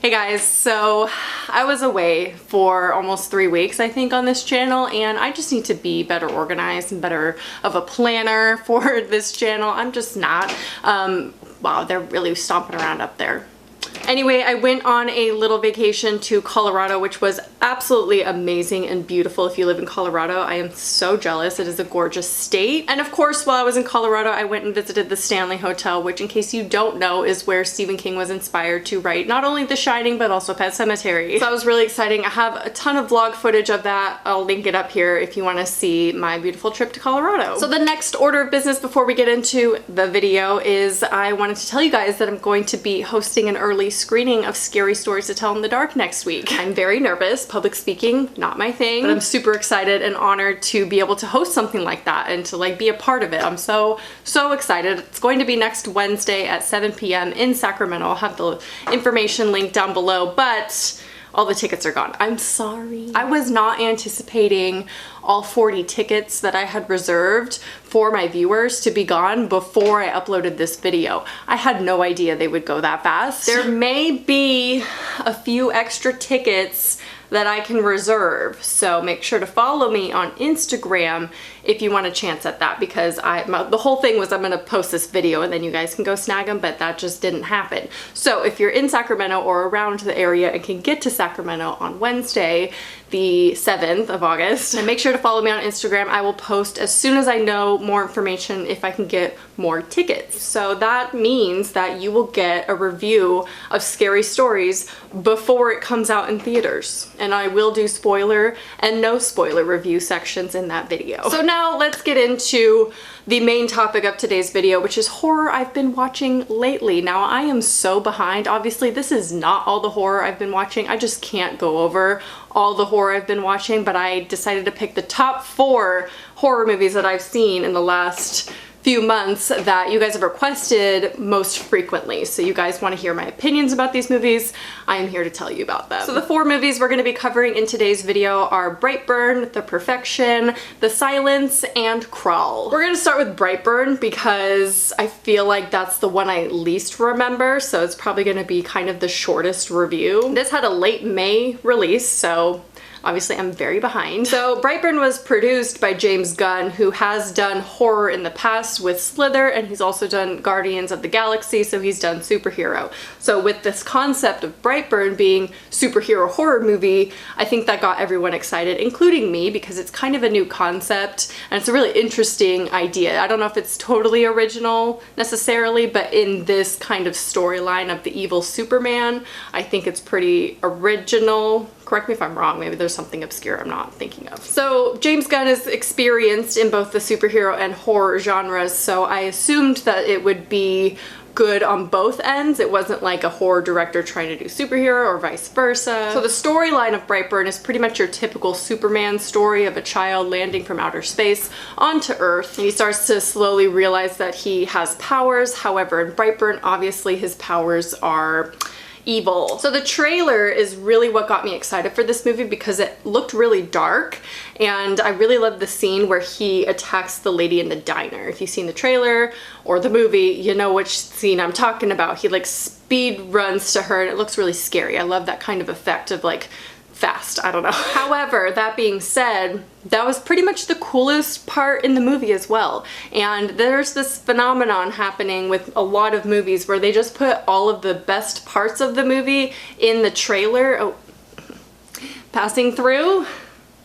Hey guys, so I was away for almost 3 weeks, I think, on this channel, and I just need to be better organized and better of a planner for this channel. I'm just not. Wow, they're really stomping around up there. Anyway, I went on a little vacation to Colorado, which was absolutely amazing and beautiful. If you live in Colorado, I am so jealous. It is a gorgeous state. And of course, while I was in Colorado, I went and visited the Stanley Hotel, which, in case you don't know, is where Stephen King was inspired to write not only The Shining, but also Pet Sematary. So that was really exciting. I have a ton of vlog footage of that. I'll link it up here if you want to see my beautiful trip to Colorado. So the next order of business before we get into the video is I wanted to tell you guys that I'm going to be hosting an early screening of Scary Stories to Tell in the Dark next week. I'm very nervous. Public speaking, not my thing, but I'm super excited and honored to be able to host something like that and to like be a part of it. I'm so excited. It's going to be next Wednesday at 7 p.m. in Sacramento. I'll have the information linked down below, but all the tickets are gone. I'm sorry. I was not anticipating all 40 tickets that I had reserved for my viewers to be gone before I uploaded this video. I had no idea they would go that fast. There may be a few extra tickets that I can reserve, so make sure to follow me on Instagram if you want a chance at that, because the whole thing was I'm gonna post this video and then you guys can go snag them, but that just didn't happen. So if you're in Sacramento or around the area and can get to Sacramento on Wednesday, the 7th of August, and make sure to follow me on Instagram. I will post as soon as I know more information if I can get more tickets. So that means that you will get a review of Scary Stories before it comes out in theaters. And I will do spoiler and no spoiler review sections in that video. So now let's get into the main topic of today's video, which is horror I've been watching lately. Now, I am so behind. Obviously, this is not all the horror I've been watching. I just can't go over all the horror I've been watching, but I decided to pick the top 4 horror movies that I've seen in the last few months that you guys have requested most frequently. So you guys want to hear my opinions about these movies, I am here to tell you about them. So the 4 movies we're going to be covering in today's video are Brightburn, The Perfection, The Silence, and Crawl. We're going to start with Brightburn because I feel like that's the one I least remember, so it's probably going to be kind of the shortest review. This had a late May release, so obviously I'm very behind. So Brightburn was produced by James Gunn, who has done horror in the past with Slither, and he's also done Guardians of the Galaxy, so he's done superhero. So with this concept of Brightburn being superhero horror movie, I think that got everyone excited, including me, because it's kind of a new concept and it's a really interesting idea. I don't know if it's totally original necessarily, but in this kind of storyline of the evil Superman, I think it's pretty original. Correct me if I'm wrong, maybe there's something obscure I'm not thinking of. So James Gunn is experienced in both the superhero and horror genres, so I assumed that it would be good on both ends. It wasn't like a horror director trying to do superhero or vice versa. So the storyline of Brightburn is pretty much your typical Superman story of a child landing from outer space onto Earth. And he starts to slowly realize that he has powers. However, in Brightburn, obviously his powers are evil. So the trailer is really what got me excited for this movie because it looked really dark, and I really loved the scene where he attacks the lady in the diner. If you've seen the trailer or the movie, you know which scene I'm talking about. He like speed runs to her and it looks really scary. I love that kind of effect of like fast, I don't know. However, that being said, that was pretty much the coolest part in the movie as well. And there's this phenomenon happening with a lot of movies where they just put all of the best parts of the movie in the trailer. Oh, passing through.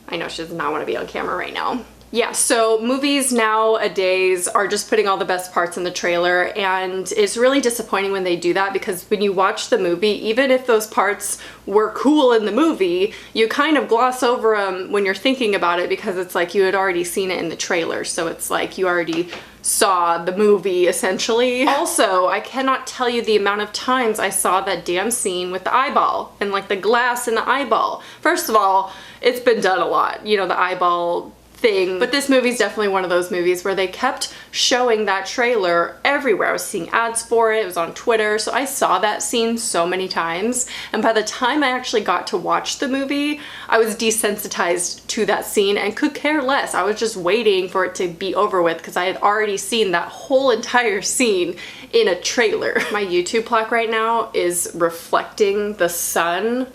I know she does not want to be on camera right now. Yeah, so movies nowadays are just putting all the best parts in the trailer, and it's really disappointing when they do that, because when you watch the movie, even if those parts were cool in the movie, you kind of gloss over them when you're thinking about it, because it's like you had already seen it in the trailer, so it's like you already saw the movie essentially. Also, I cannot tell you the amount of times I saw that damn scene with the eyeball and like the glass in the eyeball. First of all, it's been done a lot, you know, the eyeball thing, but this movie's definitely one of those movies where they kept showing that trailer everywhere. I was seeing ads for it, it was on Twitter, so I saw that scene so many times, and by the time I actually got to watch the movie, I was desensitized to that scene and could care less. I was just waiting for it to be over with because I had already seen that whole entire scene in a trailer. My YouTube plaque right now is reflecting the sun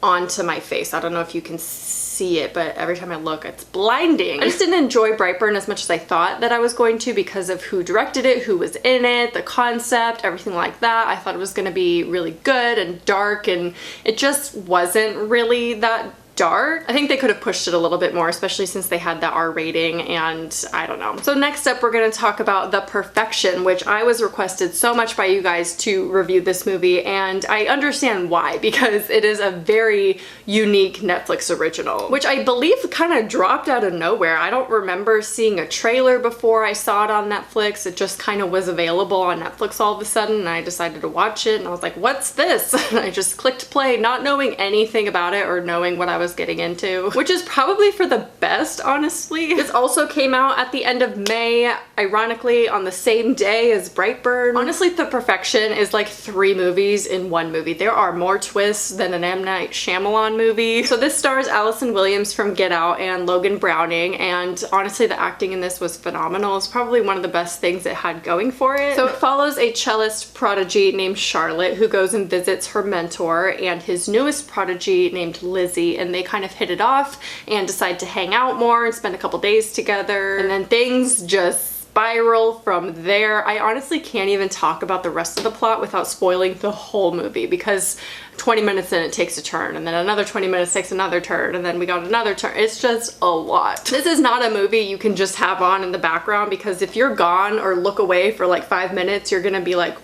onto my face. I don't know if you can see it, but every time I look, it's blinding. I just didn't enjoy Brightburn as much as I thought that I was going to because of who directed it, who was in it, the concept, everything like that. I thought it was gonna be really good and dark, and it just wasn't really that dark. I think they could have pushed it a little bit more, especially since they had the R rating, and I don't know. So next up, we're going to talk about The Perfection, which I was requested so much by you guys to review this movie, and I understand why, because it is a very unique Netflix original, which I believe kind of dropped out of nowhere. I don't remember seeing a trailer before I saw it on Netflix. It just kind of was available on Netflix all of a sudden, and I decided to watch it, and I was like, what's this? And I just clicked play, not knowing anything about it or knowing what I was getting into, which is probably for the best, honestly. This also came out at the end of May, ironically on the same day as Brightburn. Honestly, The Perfection is like 3 movies in one movie. There are more twists than an M. Night Shyamalan movie. So this stars Allison Williams from Get Out and Logan Browning, and honestly the acting in this was phenomenal. It's probably one of the best things it had going for it. So it follows a cellist prodigy named Charlotte who goes and visits her mentor and his newest prodigy named Lizzie, and they kind of hit it off and decide to hang out more and spend a couple days together, and then things just spiral from there. I honestly can't even talk about the rest of the plot without spoiling the whole movie, because 20 minutes in it takes a turn, and then another 20 minutes takes another turn, and then we got another turn. It's just a lot. This is not a movie you can just have on in the background, because if you're gone or look away for like 5 minutes, you're gonna be like,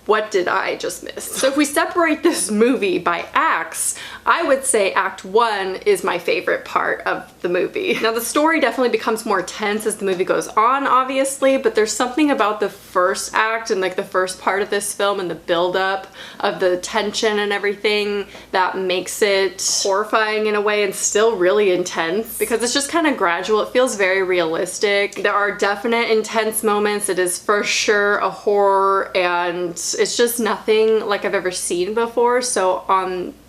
what did I just miss? So if we separate this movie by acts, I would say Act 1 is my favorite part of the movie. Now the story definitely becomes more tense as the movie goes on, obviously, but there's something about the first act and like the first part of this film and the build-up of the tension and everything that makes it horrifying in a way and still really intense, because it's just kind of gradual. It feels very realistic. There are definite intense moments. It is for sure a horror, and it's just nothing like I've ever seen before. So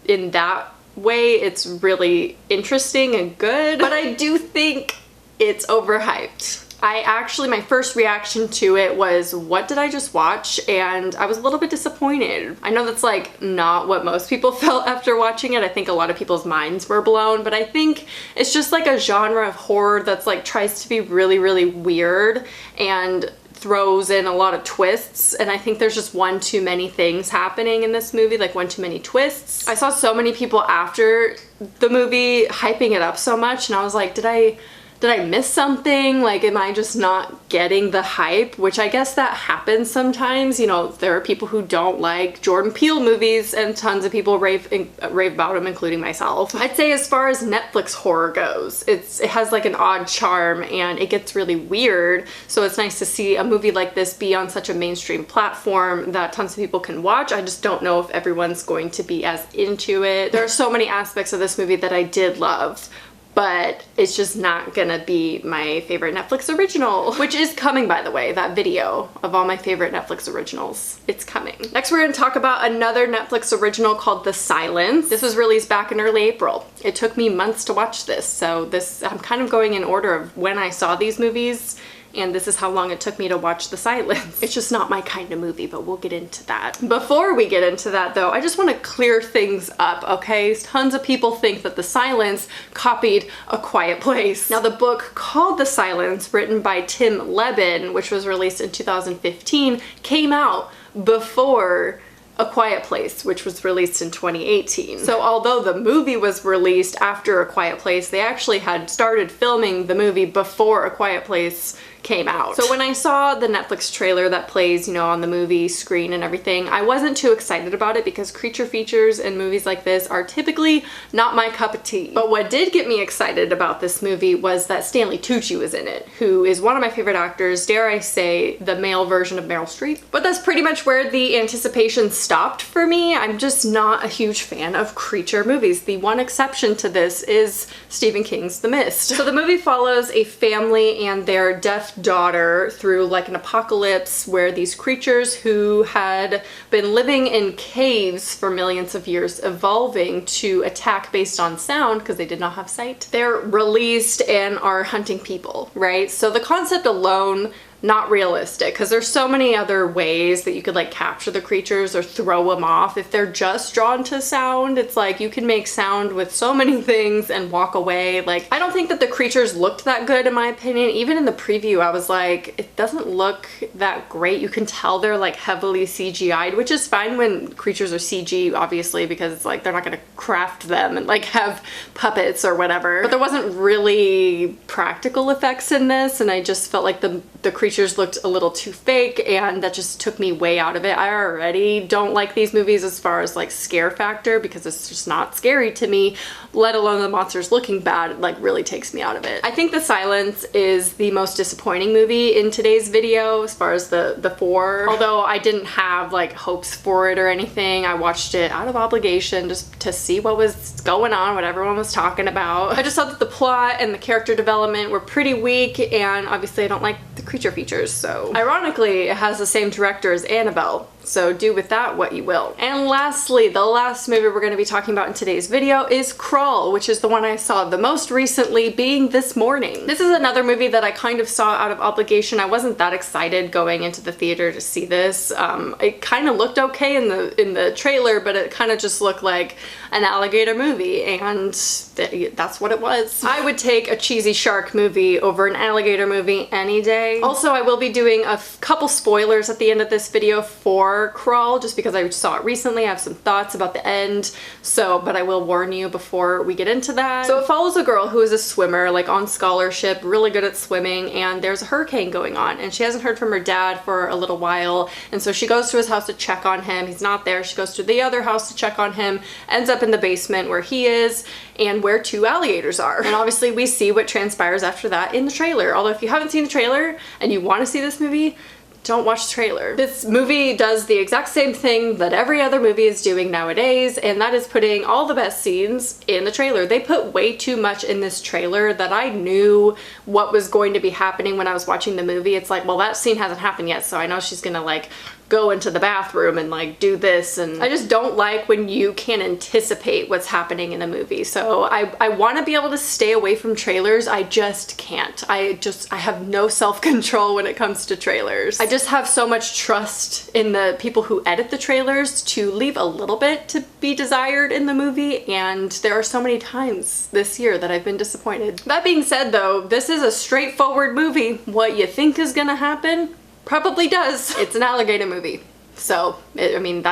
in that way, it's really interesting and good, but I do think it's overhyped. My first reaction to it was, what did I just watch? And I was a little bit disappointed. I know that's like not what most people felt after watching it. I think a lot of people's minds were blown, but I think it's just like a genre of horror that's like tries to be really, really weird and throws in a lot of twists, and I think there's just one too many things happening in this movie, like one too many twists. I saw so many people after the movie hyping it up so much, and I was like, did I miss something? Like, am I just not getting the hype? Which I guess that happens sometimes. You know, there are people who don't like Jordan Peele movies, and tons of people rave about them, including myself. I'd say as far as Netflix horror goes, it has like an odd charm, and it gets really weird. So it's nice to see a movie like this be on such a mainstream platform that tons of people can watch. I just don't know if everyone's going to be as into it. There are so many aspects of this movie that I did love, but it's just not gonna be my favorite Netflix original, which is coming, by the way. That video of all my favorite Netflix originals, it's coming. Next, we're gonna talk about another Netflix original called The Silence. This was released back in early April. It took me months to watch this, so I'm kind of going in order of when I saw these movies, and this is how long it took me to watch The Silence. It's just not my kind of movie, but we'll get into that. Before we get into that though, I just want to clear things up, okay? Tons of people think that The Silence copied A Quiet Place. Now the book called The Silence, written by Tim Lebin, which was released in 2015, came out before A Quiet Place, which was released in 2018. So although the movie was released after A Quiet Place, they actually had started filming the movie before A Quiet Place came out. So when I saw the Netflix trailer that plays, you know, on the movie screen and everything, I wasn't too excited about it because creature features and movies like this are typically not my cup of tea. But what did get me excited about this movie was that Stanley Tucci was in it, who is one of my favorite actors, dare I say, the male version of Meryl Streep. But that's pretty much where the anticipation stopped for me. I'm just not a huge fan of creature movies. The one exception to this is Stephen King's The Mist. So the movie follows a family and their deaf daughter through like an apocalypse where these creatures who had been living in caves for millions of years, evolving to attack based on sound because they did not have sight, they're released and are hunting people, right? So the concept alone not realistic, because there's so many other ways that you could like capture the creatures or throw them off. If they're just drawn to sound, it's like you can make sound with so many things and walk away. Like, I don't think that the creatures looked that good in my opinion. Even in the preview, I was like, it doesn't look that great. You can tell they're like heavily CGI'd, which is fine when creatures are CG, obviously, because it's like they're not gonna craft them and like have puppets or whatever. But there wasn't really practical effects in this, and I just felt like the creatures looked a little too fake, and that just took me way out of it. I already don't like these movies as far as like scare factor, because it's just not scary to me, let alone the monsters looking bad. It like really takes me out of it. I think The Silence is the most disappointing movie in today's video as far as the four. Although I didn't have like hopes for it or anything. I watched it out of obligation just to see what was going on, what everyone was talking about. I just thought that the plot and the character development were pretty weak, and obviously I don't like the creature features, so. Ironically, it has the same director as Annabelle, so do with that what you will. And lastly, the last movie we're going to be talking about in today's video is Crawl, which is the one I saw the most recently, being this morning. This is another movie that I kind of saw out of obligation. I wasn't that excited going into the theater to see this. It kind of looked okay in the trailer, but it kind of just looked like an alligator movie, and that's what it was. I would take a cheesy shark movie over an alligator movie any day. Also, I will be doing a couple spoilers at the end of this video for Crawl, just because I saw it recently. I have some thoughts about the end, but I will warn you before we get into that. So it follows a girl who is a swimmer, like on scholarship, really good at swimming, and there's a hurricane going on, and she hasn't heard from her dad for a little while, and so she goes to his house to check on him. He's not there. She goes to the other house to check on him, ends up in the basement where he is and where two alligators are. And obviously we see what transpires after that in the trailer. Although if you haven't seen the trailer and you want to see this movie, don't watch the trailer. This movie does the exact same thing that every other movie is doing nowadays, and that is putting all the best scenes in the trailer. They put way too much in this trailer that I knew what was going to be happening when I was watching the movie. It's like, well, that scene hasn't happened yet, so I know she's gonna like go into the bathroom and like do this, and I just don't like when you can't anticipate what's happening in a movie. So I want to be able to stay away from trailers. I just can't. I have no self-control when it comes to trailers. I just have so much trust in the people who edit the trailers to leave a little bit to be desired in the movie, and there are so many times this year that I've been disappointed. That being said though, this is a straightforward movie. What you think is gonna happen probably does. It's an alligator movie. So, I mean,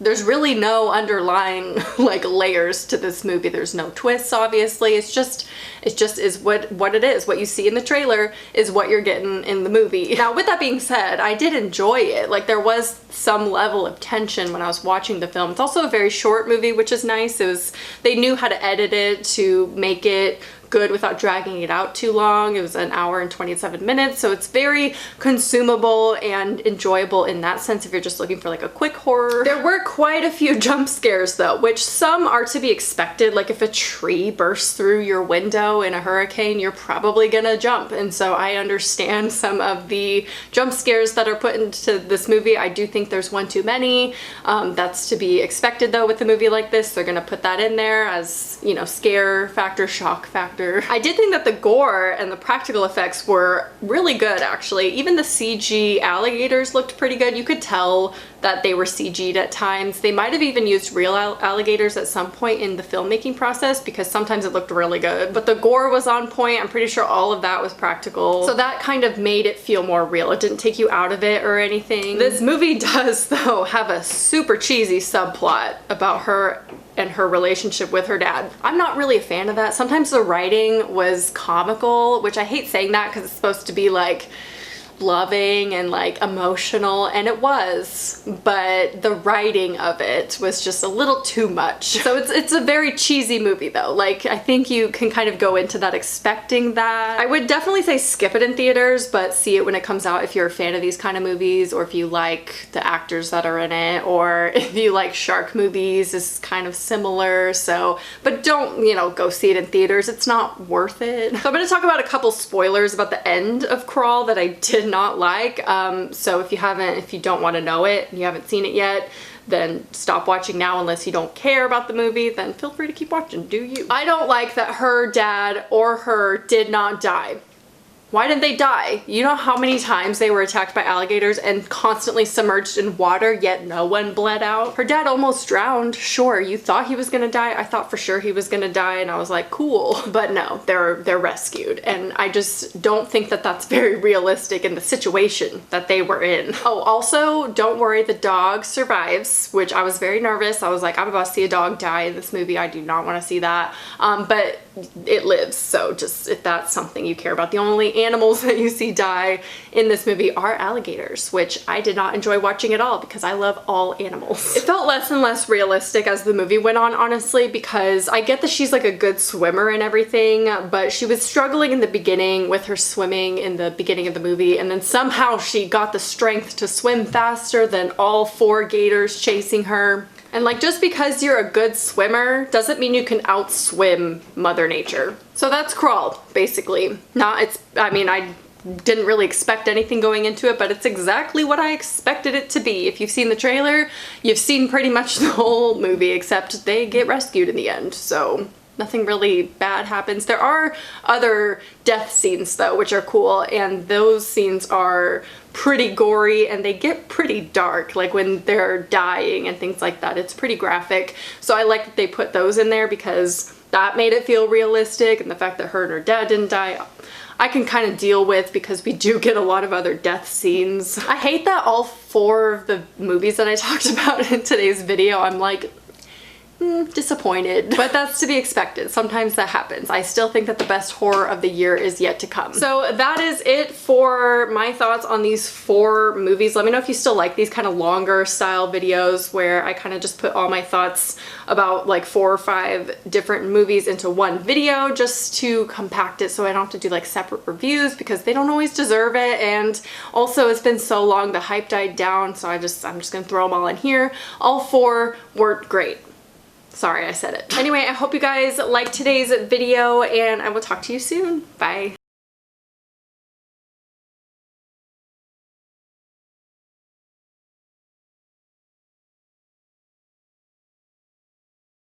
there's really no underlying like layers to this movie. There's no twists, obviously. It just is what it is. What you see in the trailer is what you're getting in the movie. Now, with that being said, I did enjoy it. Like, there was some level of tension when I was watching the film. It's also a very short movie, which is nice. They knew how to edit it to make it good without dragging it out too long. It was an hour and 27 minutes, so it's very consumable and enjoyable in that sense if you're just looking for like a quick horror. There were quite a few jump scares though, which some are to be expected. Like if a tree bursts through your window in a hurricane, you're probably gonna jump, and so I understand some of the jump scares that are put into this movie. I do think there's one too many. That's to be expected though with a movie like this. They're gonna put that in there as, you know, scare factor, shock factor. I did think that the gore and the practical effects were really good, actually. Even the CG alligators looked pretty good. You could tell that they were CG'd at times. They might have even used real alligators at some point in the filmmaking process, because sometimes it looked really good. But the gore was on point. I'm pretty sure all of that was practical. So that kind of made it feel more real. It didn't take you out of it or anything. This movie does, though, have a super cheesy subplot about her and her relationship with her dad. I'm not really a fan of that. Sometimes the writing was comical, which I hate saying that because it's supposed to be like loving and like emotional, and it was, but the writing of it was just a little too much. So it's a very cheesy movie though. Like, I think you can kind of go into that expecting that. I would definitely say skip it in theaters, but see it when it comes out if you're a fan of these kind of movies, or if you like the actors that are in it, or if you like shark movies. It's kind of similar. So, but don't, you know, go see it in theaters. It's not worth it. So I'm going to talk about a couple spoilers about the end of Crawl that I did not like. So if you don't want to know it, and you haven't seen it yet, then stop watching now. Unless you don't care about the movie, then feel free to keep watching. Do you? I don't like that her dad or her did not die. Why didn't they die? You know how many times they were attacked by alligators and constantly submerged in water, yet no one bled out? Her dad almost drowned. Sure, you thought he was gonna die. I thought for sure he was gonna die, and I was like, cool. But no, they're rescued, and I just don't think that that's very realistic in the situation that they were in. Oh, also, don't worry, the dog survives, which I was very nervous. I was like, I'm about to see a dog die in this movie. I do not want to see that. But it lives, so just if that's something you care about. The only animals that you see die in this movie are alligators, which I did not enjoy watching at all because I love all animals. It felt less and less realistic as the movie went on, honestly, because I get that she's like a good swimmer and everything, but she was struggling in the beginning with her swimming in the beginning of the movie, and then somehow she got the strength to swim faster than all 4 gators chasing her. And like, just because you're a good swimmer doesn't mean you can outswim Mother Nature. So that's Crawl, basically. I mean, I didn't really expect anything going into it, but it's exactly what I expected it to be. If you've seen the trailer, you've seen pretty much the whole movie, except they get rescued in the end, so nothing really bad happens. There are other death scenes though, which are cool, and those scenes are pretty gory and they get pretty dark, like when they're dying and things like that. It's pretty graphic, so I like that they put those in there because that made it feel realistic, and the fact that her and her dad didn't die, I can kind of deal with because we do get a lot of other death scenes. I hate that all 4 of the movies that I talked about in today's video, I'm like, disappointed, but that's to be expected. Sometimes that happens. I still think that the best horror of the year is yet to come. So that is it for my thoughts on these 4 movies. Let me know if you still like these kind of longer style videos where I kind of just put all my thoughts about like 4 or 5 different movies into one video, just to compact it so I don't have to do like separate reviews because they don't always deserve it. And also, it's been so long, the hype died down, so I'm just gonna throw them all in here. All 4 were great. Sorry, I said it. Anyway, I hope you guys liked today's video, and I will talk to you soon. Bye.